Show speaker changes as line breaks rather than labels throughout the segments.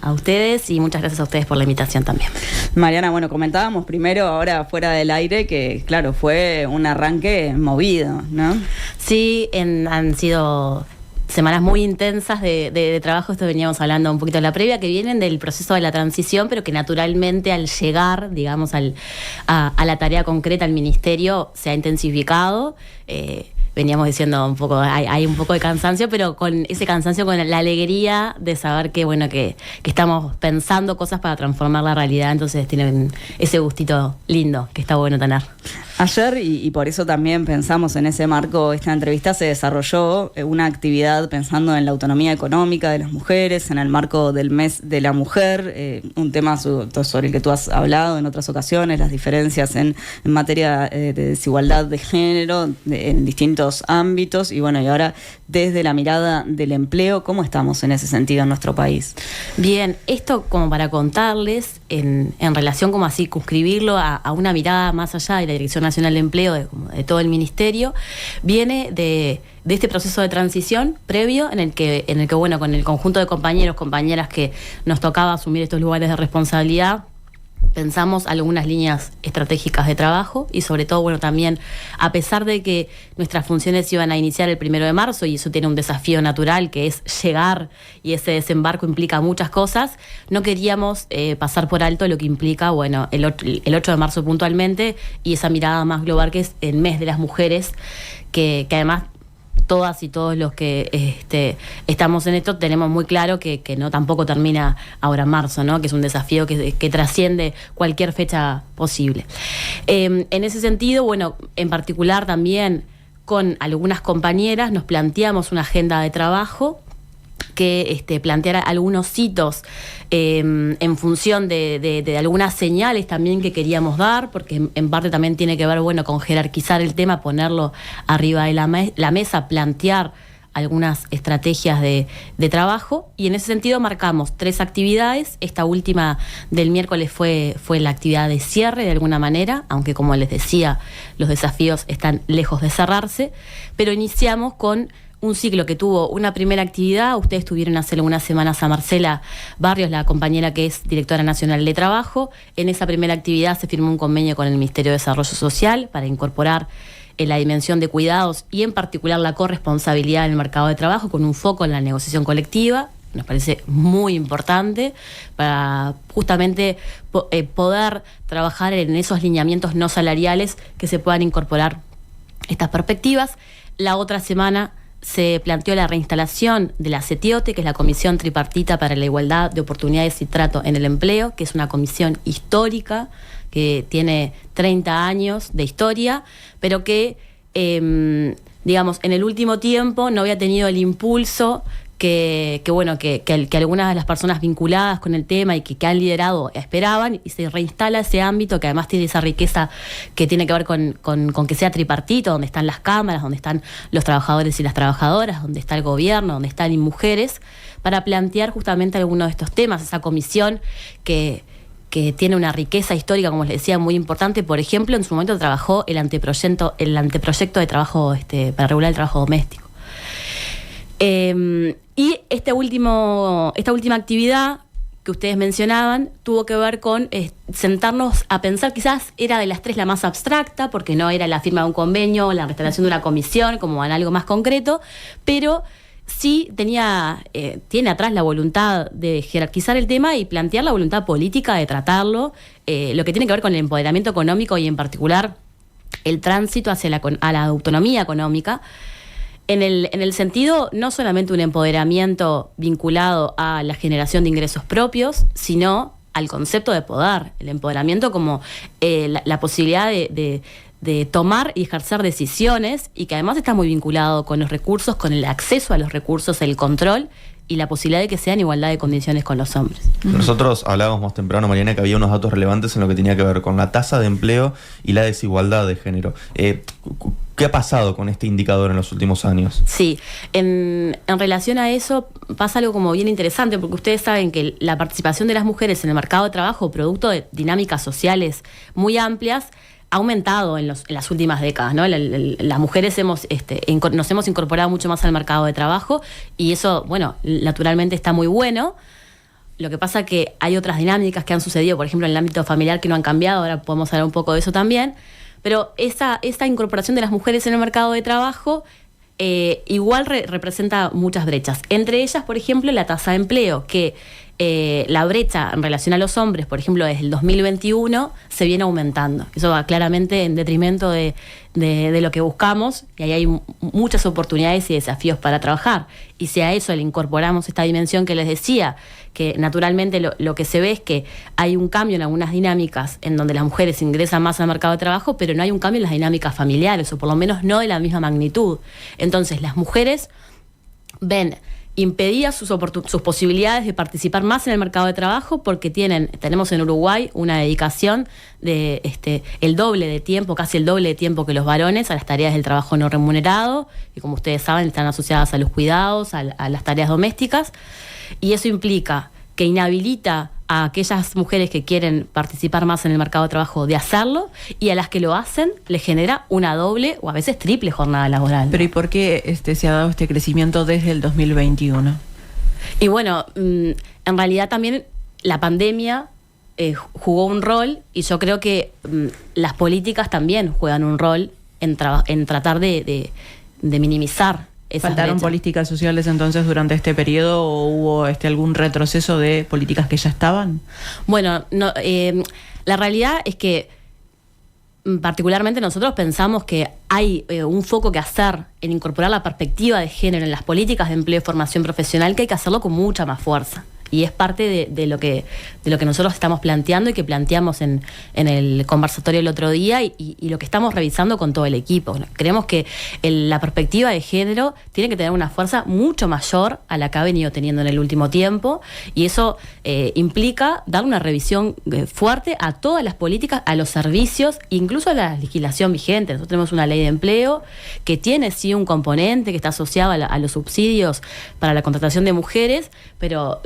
a ustedes y muchas gracias a ustedes por la invitación también.
Mariana, bueno, comentábamos primero, ahora fuera del aire, que claro, fue un arranque movido, ¿no?
Sí, han sido semanas muy intensas de trabajo. Esto veníamos hablando un poquito en la previa, que vienen del proceso de la transición, pero que naturalmente al llegar, digamos, a la tarea concreta, al ministerio, se ha intensificado. Veníamos diciendo un poco, hay un poco de cansancio, pero con ese cansancio, con la alegría de saber que, bueno, que estamos pensando cosas para transformar la realidad. Entonces tienen ese gustito lindo que está bueno tener.
Ayer, y por eso también pensamos en ese marco, esta entrevista se desarrolló una actividad pensando en la autonomía económica de las mujeres, en el marco del mes de la mujer, un tema sobre el que tú has hablado en otras ocasiones, las diferencias en materia de desigualdad de género en distintos ámbitos, y bueno, y ahora desde la mirada del empleo, ¿cómo estamos en ese sentido en nuestro país?
Bien, esto como para contarles, en relación como a circunscribirlo a una mirada más allá de la Dirección Nacional de Empleo, de todo el ministerio, viene de este proceso de transición previo en el que bueno, con el conjunto de compañeras que nos tocaba asumir estos lugares de responsabilidad, pensamos algunas líneas estratégicas de trabajo y sobre todo, bueno, también a pesar de que nuestras funciones iban a iniciar el 1 de marzo y eso tiene un desafío natural que es llegar, y ese desembarco implica muchas cosas, no queríamos pasar por alto lo que implica, bueno, el 8 de marzo puntualmente y esa mirada más global que es el mes de las mujeres, que además todas y todos los que estamos en esto tenemos muy claro que no tampoco termina ahora en marzo, ¿no? Que es un desafío que trasciende cualquier fecha posible. En ese sentido, bueno, en particular también con algunas compañeras nos planteamos una agenda de trabajo que planteara algunos hitos en función de algunas señales también que queríamos dar, porque en parte también tiene que ver, bueno, con jerarquizar el tema, ponerlo arriba de la mesa, plantear algunas estrategias de trabajo, y en ese sentido marcamos 3 actividades. Esta última del miércoles fue la actividad de cierre de alguna manera, aunque como les decía, los desafíos están lejos de cerrarse, pero iniciamos con un ciclo que tuvo una primera actividad. Ustedes tuvieron hace algunas semanas a Marcela Barrios, la compañera que es directora nacional de trabajo. En esa primera actividad se firmó un convenio con el Ministerio de Desarrollo Social para incorporar la dimensión de cuidados y en particular la corresponsabilidad en el mercado de trabajo con un foco en la negociación colectiva. Nos parece muy importante para justamente poder trabajar en esos lineamientos no salariales que se puedan incorporar estas perspectivas. La otra semana se planteó la reinstalación de la CETIOTE, que es la Comisión Tripartita para la Igualdad de Oportunidades y Trato en el Empleo, que es una comisión histórica que tiene 30 años de historia, pero que, digamos, en el último tiempo no había tenido el impulso que algunas de las personas vinculadas con el tema y que han liderado esperaban, y se reinstala ese ámbito que además tiene esa riqueza que tiene que ver con que sea tripartito, donde están las cámaras, donde están los trabajadores y las trabajadoras, donde está el gobierno, donde están mujeres, para plantear justamente algunos de estos temas. Esa comisión que tiene una riqueza histórica, como les decía, muy importante. Por ejemplo, en su momento trabajó el anteproyecto de trabajo para regular el trabajo doméstico. Y esta última actividad que ustedes mencionaban tuvo que ver con sentarnos a pensar. Quizás era de las 3 la más abstracta, porque no era la firma de un convenio, la restauración de una comisión, como en algo más concreto, pero sí tiene atrás la voluntad de jerarquizar el tema y plantear la voluntad política de tratarlo, lo que tiene que ver con el empoderamiento económico y en particular el tránsito hacia la autonomía económica. En el sentido no solamente un empoderamiento vinculado a la generación de ingresos propios, sino al concepto de poder, el empoderamiento como la posibilidad de tomar y ejercer decisiones, y que además está muy vinculado con los recursos, con el acceso a los recursos, el control y la posibilidad de que sea en igualdad de condiciones con los hombres.
Nosotros hablábamos más temprano, Mariana, que había unos datos relevantes en lo que tenía que ver con la tasa de empleo y la desigualdad de género. ¿Qué ha pasado con este indicador en los últimos años?
Sí, en relación a eso pasa algo como bien interesante, porque ustedes saben que la participación de las mujeres en el mercado de trabajo, producto de dinámicas sociales muy amplias, ha aumentado en las últimas décadas, ¿no? Las mujeres nos hemos incorporado mucho más al mercado de trabajo, y eso, bueno, naturalmente está muy bueno. Lo que pasa que hay otras dinámicas que han sucedido, por ejemplo, en el ámbito familiar que no han cambiado, ahora podemos hablar un poco de eso también, pero esa incorporación de las mujeres en el mercado de trabajo igual representa muchas brechas. Entre ellas, por ejemplo, la tasa de empleo, que la brecha en relación a los hombres, por ejemplo, desde el 2021 se viene aumentando. Eso va claramente en detrimento de lo que buscamos, y ahí hay muchas oportunidades y desafíos para trabajar. Y si a eso le incorporamos esta dimensión que les decía, que naturalmente lo que se ve es que hay un cambio en algunas dinámicas en donde las mujeres ingresan más al mercado de trabajo, pero no hay un cambio en las dinámicas familiares, o por lo menos no de la misma magnitud. Entonces las mujeres ven impedidas sus posibilidades de participar más en el mercado de trabajo, porque tenemos en Uruguay una dedicación de el doble de tiempo, casi el doble de tiempo que los varones, a las tareas del trabajo no remunerado, y como ustedes saben están asociadas a los cuidados, a las tareas domésticas, y eso implica que inhabilita a aquellas mujeres que quieren participar más en el mercado de trabajo de hacerlo, y a las que lo hacen les genera una doble o a veces triple jornada laboral.
Pero ¿y por qué se ha dado este crecimiento desde el 2021?
Y bueno, en realidad también la pandemia jugó un rol, y yo creo que las políticas también juegan un rol en tratar de minimizar.
¿Faltaron políticas sociales entonces durante este periodo, o hubo algún retroceso de políticas que ya estaban?
Bueno, no, la realidad es que particularmente nosotros pensamos que hay un foco que hacer en incorporar la perspectiva de género en las políticas de empleo y formación profesional, que hay que hacerlo con mucha más fuerza. Y es parte de lo que nosotros estamos planteando y que planteamos en el conversatorio el otro día, y lo que estamos revisando con todo el equipo. Creemos que la perspectiva de género tiene que tener una fuerza mucho mayor a la que ha venido teniendo en el último tiempo, y eso implica dar una revisión fuerte a todas las políticas, a los servicios, incluso a la legislación vigente. Nosotros tenemos una ley de empleo que tiene sí un componente que está asociado a los subsidios para la contratación de mujeres, pero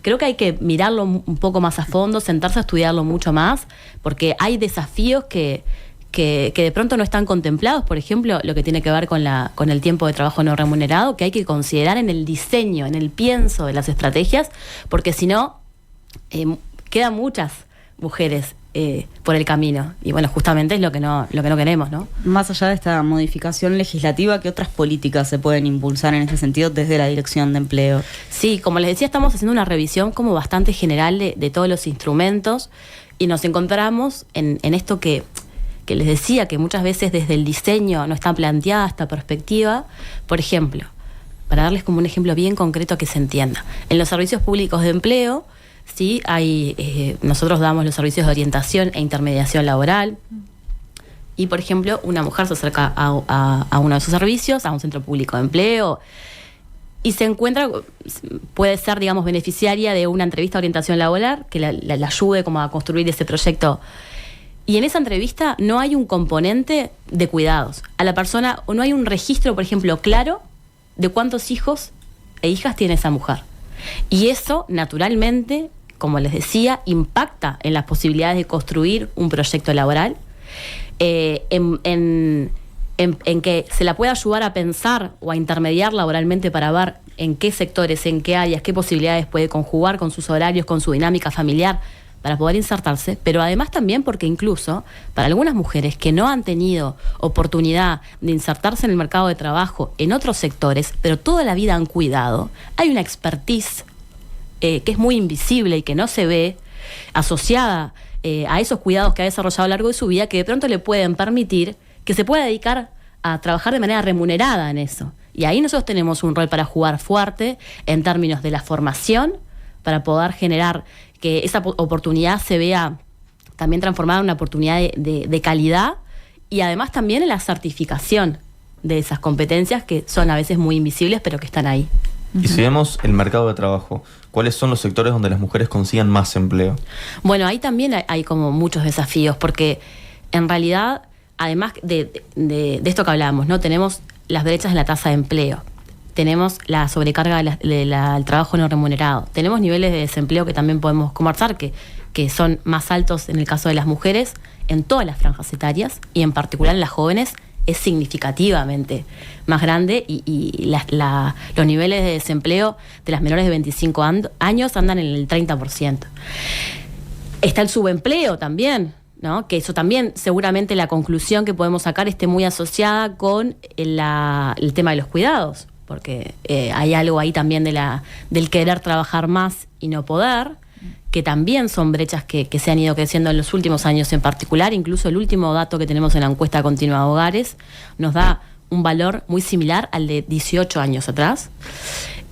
creo que hay que mirarlo un poco más a fondo, sentarse a estudiarlo mucho más, porque hay desafíos que de pronto no están contemplados. Por ejemplo, lo que tiene que ver con el tiempo de trabajo no remunerado, que hay que considerar en el diseño, en el pienso de las estrategias, porque si no, quedan muchas mujeres por el camino. Y bueno, justamente es lo que no queremos, ¿no?
Más allá de esta modificación legislativa, ¿qué otras políticas se pueden impulsar en este sentido desde la Dirección de Empleo?
Sí, como les decía, estamos haciendo una revisión como bastante general de todos los instrumentos, y nos encontramos en esto que les decía, que muchas veces desde el diseño no está planteada esta perspectiva. Por ejemplo, para darles como un ejemplo bien concreto que se entienda, en los servicios públicos de empleo, sí, nosotros damos los servicios de orientación e intermediación laboral, y por ejemplo una mujer se acerca a uno de esos servicios, a un centro público de empleo, y se encuentra, puede ser, digamos, beneficiaria de una entrevista de orientación laboral que la ayude como a construir ese proyecto. Y en esa entrevista no hay un componente de cuidados a la persona, o no hay un registro, por ejemplo, claro de cuántos hijos e hijas tiene esa mujer. Y eso, naturalmente, como les decía, impacta en las posibilidades de construir un proyecto laboral, en que se la pueda ayudar a pensar o a intermediar laboralmente para ver en qué sectores, en qué áreas, qué posibilidades puede conjugar con sus horarios, con su dinámica familiar, para poder insertarse, pero además también porque incluso para algunas mujeres que no han tenido oportunidad de insertarse en el mercado de trabajo en otros sectores, pero toda la vida han cuidado, hay una expertise que es muy invisible y que no se ve, asociada a esos cuidados que ha desarrollado a lo largo de su vida, que de pronto le pueden permitir que se pueda dedicar a trabajar de manera remunerada en eso. Y ahí nosotros tenemos un rol para jugar fuerte en términos de la formación, para poder generar que esa oportunidad se vea también transformada en una oportunidad de calidad, y además también en la certificación de esas competencias que son a veces muy invisibles, pero que están ahí.
Y si vemos el mercado de trabajo, ¿cuáles son los sectores donde las mujeres consigan más empleo?
Bueno, ahí también hay como muchos desafíos, porque en realidad, además de esto que hablábamos, ¿no? Tenemos las brechas en la tasa de empleo, tenemos la sobrecarga del trabajo no remunerado, tenemos niveles de desempleo que también podemos conversar, que son más altos en el caso de las mujeres en todas las franjas etarias, y en particular en las jóvenes es significativamente más grande y los niveles de desempleo de las menores de 25 años andan en el 30%. Está el subempleo también, ¿no? Que eso también, seguramente la conclusión que podemos sacar esté muy asociada con el tema de los cuidados, porque hay algo ahí también del querer trabajar más y no poder, que también son brechas que se han ido creciendo en los últimos años en particular. Incluso el último dato que tenemos en la encuesta continua de hogares nos da un valor muy similar al de 18 años atrás.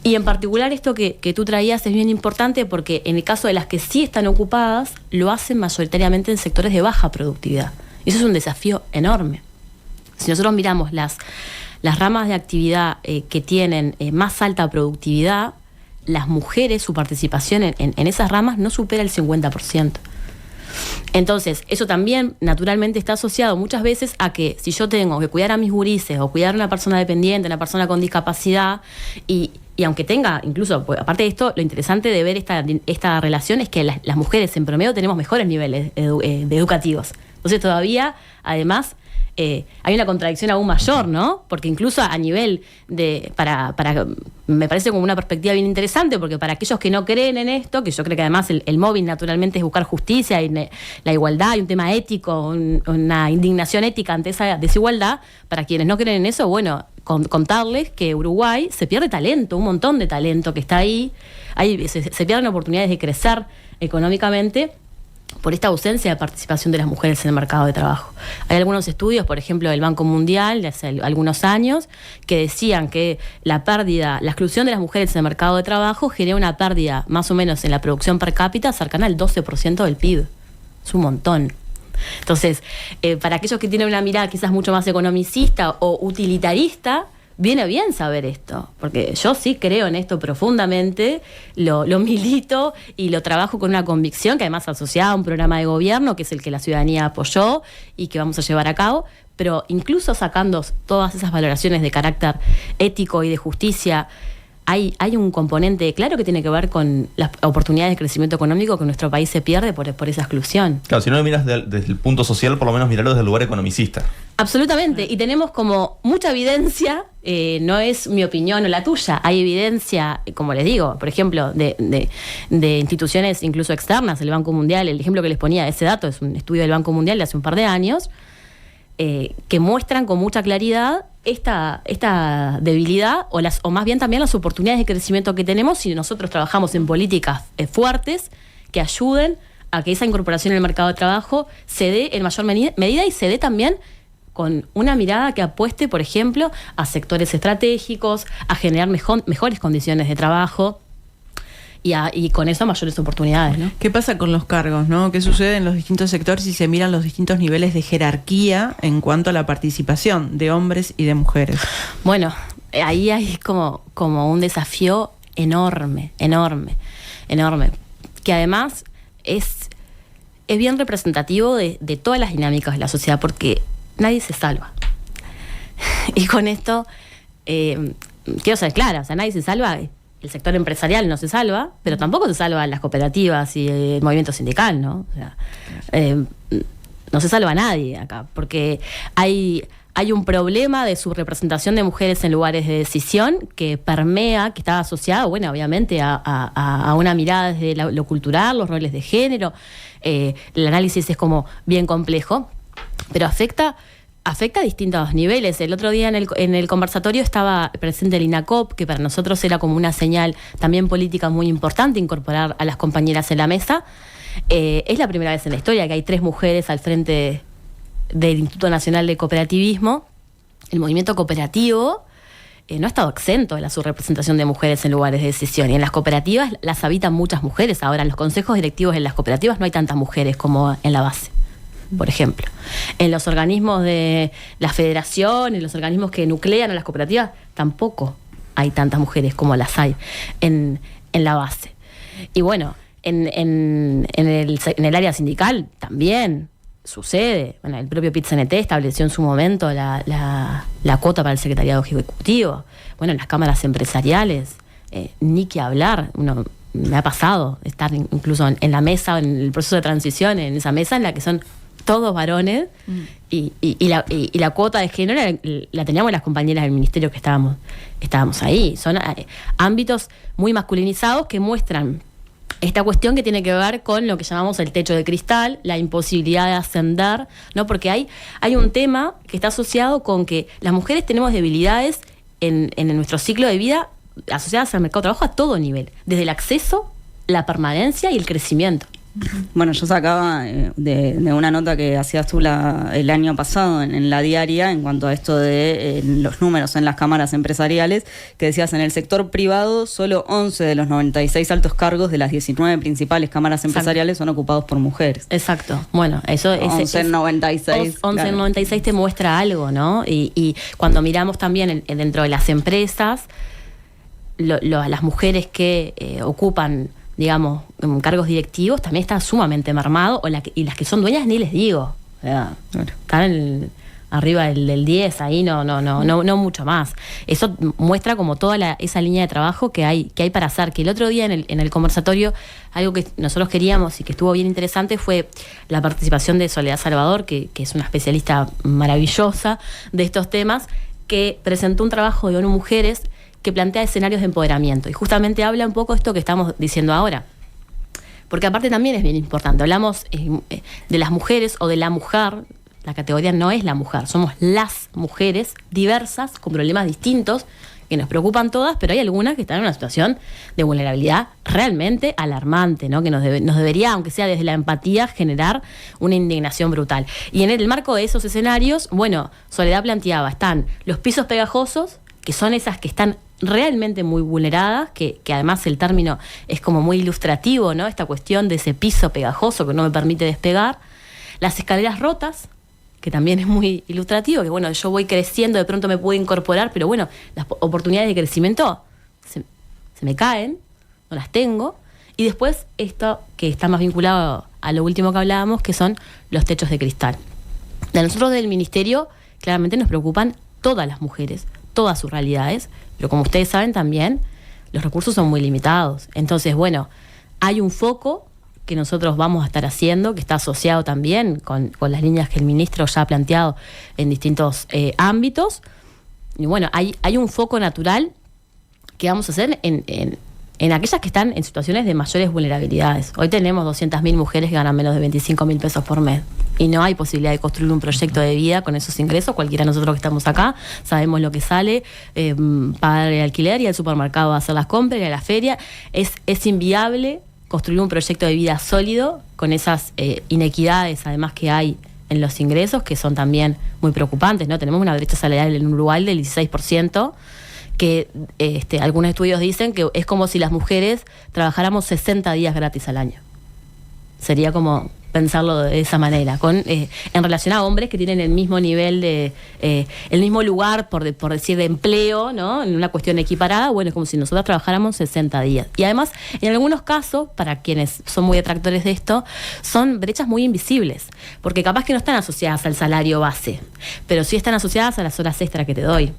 Y en particular esto que tú traías es bien importante porque en el caso de las que sí están ocupadas, lo hacen mayoritariamente en sectores de baja productividad. Y eso es un desafío enorme. Si nosotros miramos las ramas de actividad que tienen más alta productividad, las mujeres, su participación en esas ramas no supera el 50%. Entonces, eso también naturalmente está asociado muchas veces a que si yo tengo que cuidar a mis gurises o cuidar a una persona dependiente, una persona con discapacidad, y aunque tenga, incluso, pues, aparte de esto, lo interesante de ver esta relación es que las mujeres en promedio tenemos mejores niveles educativos. Entonces todavía, además, hay una contradicción aún mayor, ¿no? Porque incluso a nivel me parece como una perspectiva bien interesante, porque para aquellos que no creen en esto, que yo creo que además el móvil naturalmente es buscar justicia y la igualdad y un tema ético, una indignación ética ante esa desigualdad, para quienes no creen en eso, bueno, contarles que Uruguay se pierde talento, un montón de talento que está ahí, se pierden oportunidades de crecer económicamente por esta ausencia de participación de las mujeres en el mercado de trabajo. Hay algunos estudios, por ejemplo, del Banco Mundial de hace algunos años, que decían que la exclusión de las mujeres en el mercado de trabajo genera una pérdida más o menos en la producción per cápita cercana al 12% del PIB. Es un montón. Entonces, para aquellos que tienen una mirada quizás mucho más economicista o utilitarista, viene bien saber esto, porque yo sí creo en esto profundamente, lo milito y lo trabajo con una convicción que además asociada a un programa de gobierno que es el que la ciudadanía apoyó y que vamos a llevar a cabo, pero incluso sacando todas esas valoraciones de carácter ético y de justicia, hay un componente claro que tiene que ver con las oportunidades de crecimiento económico que nuestro país se pierde por esa exclusión.
Claro, si no lo miras desde el punto social, por lo menos mirarlo desde el lugar economicista.
Absolutamente, y tenemos como mucha evidencia, no es mi opinión o la tuya, hay evidencia, como les digo, por ejemplo, de instituciones incluso externas, el Banco Mundial, el ejemplo que les ponía, ese dato es un estudio del Banco Mundial de hace un par de años, que muestran con mucha claridad esta debilidad o más bien también las oportunidades de crecimiento que tenemos si nosotros trabajamos en políticas fuertes que ayuden a que esa incorporación en el mercado de trabajo se dé en mayor medida y se dé también con una mirada que apueste, por ejemplo, a sectores estratégicos, a generar mejores condiciones de trabajo y con eso mayores oportunidades, ¿no?
¿Qué pasa con los cargos, no? ¿Qué sucede en los distintos sectores si se miran los distintos niveles de jerarquía en cuanto a la participación de hombres y de mujeres?
Bueno, ahí hay como un desafío enorme, que además es bien representativo de todas las dinámicas de la sociedad, porque nadie se salva. Y con esto quiero ser clara, o sea, nadie se salva. El sector empresarial no se salva, pero tampoco se salvan las cooperativas y el movimiento sindical, ¿no? O sea, no se salva a nadie acá, porque hay un problema de subrepresentación de mujeres en lugares de decisión que permea, que está asociado, bueno, obviamente a una mirada desde lo cultural, los roles de género. El análisis es como bien complejo, pero afecta a distintos niveles. El otro día en el conversatorio estaba presente el INACOP, que para nosotros era como una señal también política muy importante incorporar a las compañeras en la mesa. Es la primera vez en la historia que hay 3 mujeres al frente del Instituto Nacional de Cooperativismo. El movimiento cooperativo no ha estado exento de la subrepresentación de mujeres en lugares de decisión, y en las cooperativas las habitan muchas mujeres. Ahora, en los consejos directivos de las cooperativas no hay tantas mujeres como en la base, por ejemplo. En los organismos de la federación, en los organismos que nuclean a las cooperativas, tampoco hay tantas mujeres como las hay en la base. Y bueno, en el área sindical también sucede. Bueno, el propio PIT-CNT estableció en su momento la cuota para el secretariado ejecutivo. Bueno, en las cámaras empresariales, ni que hablar. Me ha pasado estar incluso en la mesa, en el proceso de transición, en esa mesa en la que son todos varones, y la cuota de género la teníamos las compañeras del ministerio que estábamos ahí. Son ámbitos muy masculinizados que muestran esta cuestión que tiene que ver con lo que llamamos el techo de cristal, la imposibilidad de ascender, ¿no? Porque hay un tema que está asociado con que las mujeres tenemos debilidades en nuestro ciclo de vida asociadas al mercado de trabajo a todo nivel, desde el acceso, la permanencia y el crecimiento.
Bueno, yo sacaba de una nota que hacías tú el año pasado en La Diaria en cuanto a esto de los números en las cámaras empresariales, que decías en el sector privado solo 11 de los 96 altos cargos de las 19 principales cámaras empresariales son ocupados por mujeres.
Exacto. Bueno, eso es
11 en 96.
11 en 96 te muestra algo, ¿no? Y cuando miramos también dentro de las empresas, las mujeres que ocupan, digamos, cargos directivos, también está sumamente mermado, y las que son dueñas ni les digo. O sea,
Claro.
están arriba del 10, ahí no mucho más. Eso muestra como toda esa línea de trabajo que hay para hacer. Que el otro día en el conversatorio, algo que nosotros queríamos y que estuvo bien interesante fue la participación de Soledad Salvador, que es una especialista maravillosa de estos temas, que presentó un trabajo de ONU Mujeres que plantea escenarios de empoderamiento y justamente habla un poco de esto que estamos diciendo ahora. Porque aparte también es bien importante, hablamos de las mujeres o de la mujer, la categoría no es la mujer, somos las mujeres diversas, con problemas distintos, que nos preocupan todas, pero hay algunas que están en una situación de vulnerabilidad realmente alarmante, ¿no? Que nos debería, aunque sea desde la empatía, generar una indignación brutal. Y en el marco de esos escenarios, bueno, Soledad planteaba, están los pisos pegajosos, que son esas que están realmente muy vulneradas, que además el término es como muy ilustrativo, ¿no? Esta cuestión de ese piso pegajoso que no me permite despegar. Las escaleras rotas, que también es muy ilustrativo, que bueno, yo voy creciendo, de pronto me puedo incorporar, pero bueno, las oportunidades de crecimiento se me caen, no las tengo. Y después esto que está más vinculado a lo último que hablábamos, que son los techos de cristal. A nosotros del ministerio claramente nos preocupan todas las mujeres, todas sus realidades, pero como ustedes saben también, los recursos son muy limitados. Entonces, bueno, hay un foco que nosotros vamos a estar haciendo, que está asociado también con las líneas que el ministro ya ha planteado en distintos ámbitos. Y bueno, hay un foco natural que vamos a hacer en aquellas que están en situaciones de mayores vulnerabilidades. Hoy tenemos 200.000 mujeres que ganan menos de 25.000 pesos por mes. Y no hay posibilidad de construir un proyecto de vida con esos ingresos. Cualquiera de nosotros que estamos acá sabemos lo que sale, pagar el alquiler, ir al supermercado a hacer las compras, ir a la feria. Es inviable construir un proyecto de vida sólido con esas inequidades además que hay en los ingresos, que son también muy preocupantes, ¿no? Tenemos una brecha salarial en Uruguay del 16%, que algunos estudios dicen que es como si las mujeres trabajáramos 60 días gratis al año. Sería como pensarlo de esa manera, en relación a hombres que tienen el mismo nivel el mismo lugar, por decir, de empleo, ¿no? En una cuestión equiparada. Bueno, es como si nosotros trabajáramos 60 días. Y además, en algunos casos, para quienes son muy detractores de esto, son brechas muy invisibles, porque capaz que no están asociadas al salario base, pero sí están asociadas a las horas extra que te doy,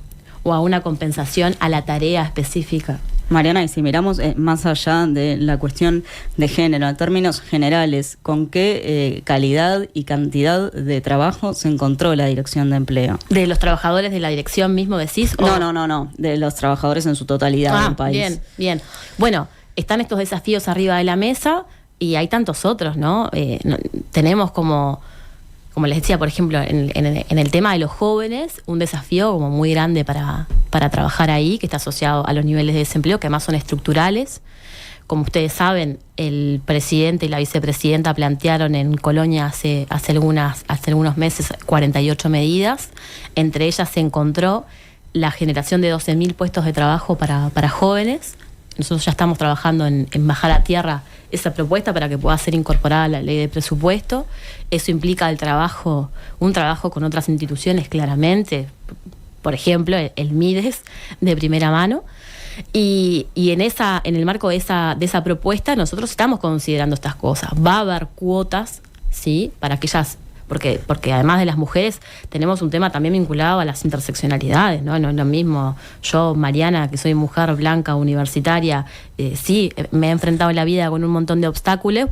o a una compensación a la tarea específica.
Mariana, y si miramos más allá de la cuestión de género, en términos generales, ¿con qué calidad y cantidad de trabajo se encontró la Dirección de Empleo?
¿De los trabajadores de la dirección mismo decís?
No, de los trabajadores en su totalidad del país.
Bien. Bueno, están estos desafíos arriba de la mesa y hay tantos otros, ¿no? Tenemos como les decía, por ejemplo, en el tema de los jóvenes, un desafío como muy grande para trabajar ahí, que está asociado a los niveles de desempleo, que además son estructurales. Como ustedes saben, el presidente y la vicepresidenta plantearon en Colonia hace algunos meses 48 medidas. Entre ellas se encontró la generación de 12.000 puestos de trabajo para jóvenes. Nosotros ya estamos trabajando en bajar a tierra esa propuesta para que pueda ser incorporada a la ley de presupuesto. Eso implica un trabajo con otras instituciones, claramente, por ejemplo, el MIDES de primera mano. Y en el marco de esa propuesta nosotros estamos considerando estas cosas. Va a haber cuotas, ¿sí?, para aquellas porque además de las mujeres tenemos un tema también vinculado a las interseccionalidades, ¿no? No es lo mismo yo, Mariana, que soy mujer blanca, universitaria, sí, me he enfrentado en la vida con un montón de obstáculos,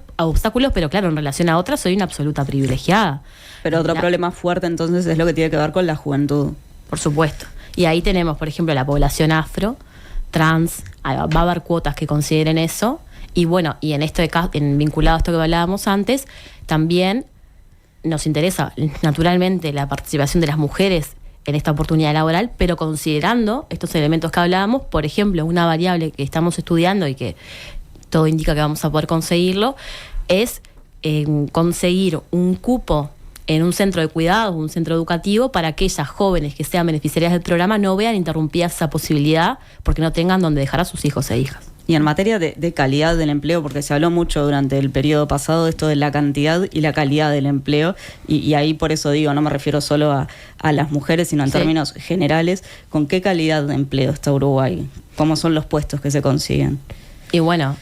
pero claro, en relación a otras soy una absoluta privilegiada.
Pero otro problema fuerte entonces es lo que tiene que ver con la juventud.
Por supuesto. Y ahí tenemos, por ejemplo, la población afro, trans, va a haber cuotas que consideren eso. Y bueno, y vinculado a esto que hablábamos antes, también nos interesa naturalmente la participación de las mujeres en esta oportunidad laboral, pero considerando estos elementos que hablábamos, por ejemplo, una variable que estamos estudiando y que todo indica que vamos a poder conseguirlo, es conseguir un cupo en un centro de cuidados, un centro educativo, para aquellas jóvenes que sean beneficiarias del programa no vean interrumpida esa posibilidad porque no tengan donde dejar a sus hijos e hijas.
Y en materia de calidad del empleo, porque se habló mucho durante el periodo pasado de esto de la cantidad y la calidad del empleo, y ahí por eso digo, no me refiero solo a las mujeres, sino en términos generales, ¿con qué calidad de empleo está Uruguay? ¿Cómo son los puestos que se consiguen?
Y bueno,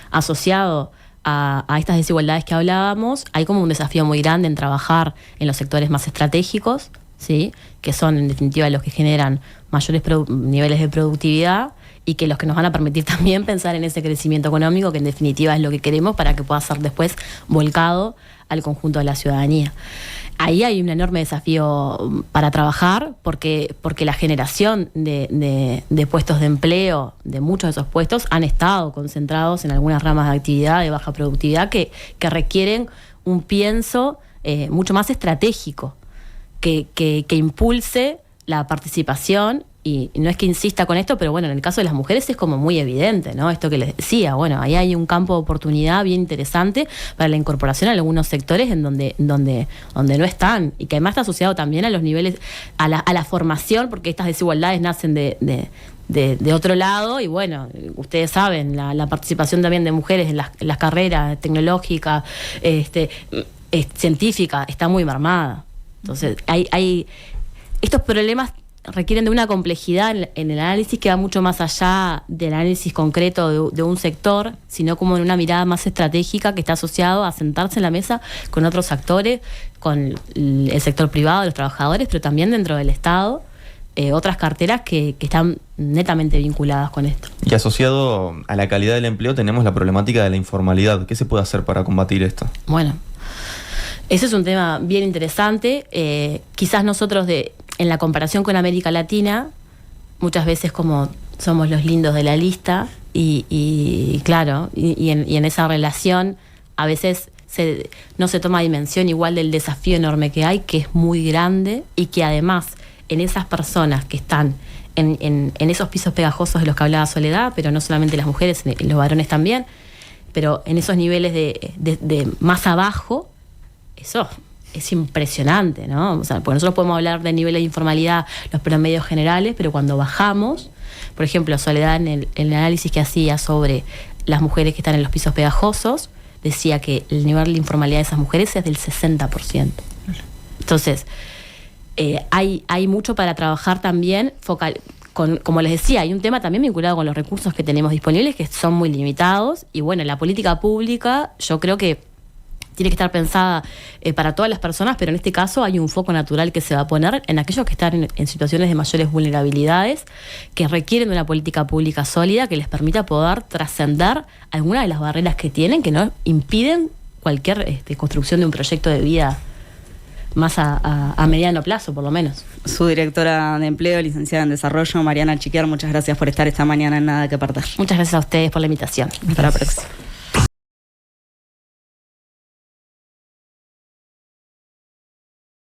asociado a estas desigualdades que hablábamos, hay como un desafío muy grande en trabajar en los sectores más estratégicos, ¿sí? Que son en definitiva los que generan mayores niveles de productividad y que los que nos van a permitir también pensar en ese crecimiento económico, que en definitiva es lo que queremos para que pueda ser después volcado al conjunto de la ciudadanía. Ahí hay un enorme desafío para trabajar porque la generación de puestos de empleo, de muchos de esos puestos, han estado concentrados en algunas ramas de actividad de baja productividad que requieren un pienso mucho más estratégico, que impulse la participación. Y no es que insista con esto, pero bueno, en el caso de las mujeres es como muy evidente, ¿no? Esto que les decía, bueno, ahí hay un campo de oportunidad bien interesante para la incorporación a algunos sectores en donde no están, y que además está asociado también a los niveles, a la formación, porque estas desigualdades nacen de otro lado, y bueno, ustedes saben, la participación también de mujeres en las carreras tecnológicas, científicas, está muy mermada. Entonces, hay estos problemas requieren de una complejidad en el análisis que va mucho más allá del análisis concreto de un sector, sino como en una mirada más estratégica que está asociado a sentarse en la mesa con otros actores, con el sector privado, los trabajadores, pero también dentro del Estado, otras carteras que están netamente vinculadas con esto.
Y asociado a la calidad del empleo tenemos la problemática de la informalidad. ¿Qué se puede hacer para combatir esto?
Bueno, ese es un tema bien interesante. Quizás nosotros en la comparación con América Latina, muchas veces como somos los lindos de la lista y claro, y en esa relación a veces no se toma dimensión igual del desafío enorme que hay, que es muy grande, y que además en esas personas que están en esos pisos pegajosos de los que hablaba Soledad, pero no solamente las mujeres, los varones también, pero en esos niveles de más abajo, eso es impresionante, ¿no? O sea, porque nosotros podemos hablar de niveles de informalidad, los promedios generales, pero cuando bajamos, por ejemplo, Soledad en el análisis que hacía sobre las mujeres que están en los pisos pegajosos, decía que el nivel de informalidad de esas mujeres es del 60%. Entonces, hay mucho para trabajar también, como les decía, hay un tema también vinculado con los recursos que tenemos disponibles, que son muy limitados, y bueno, la política pública, yo creo que tiene que estar pensada para todas las personas, pero en este caso hay un foco natural que se va a poner en aquellos que están en situaciones de mayores vulnerabilidades, que requieren de una política pública sólida que les permita poder trascender algunas de las barreras que tienen, que no impiden cualquier construcción de un proyecto de vida más a mediano plazo, por lo menos.
Su directora de empleo, licenciada en desarrollo, Mariana Chiquiar, muchas gracias por estar esta mañana en Nada que Perder.
Muchas gracias a ustedes por la invitación.
Hasta la próxima.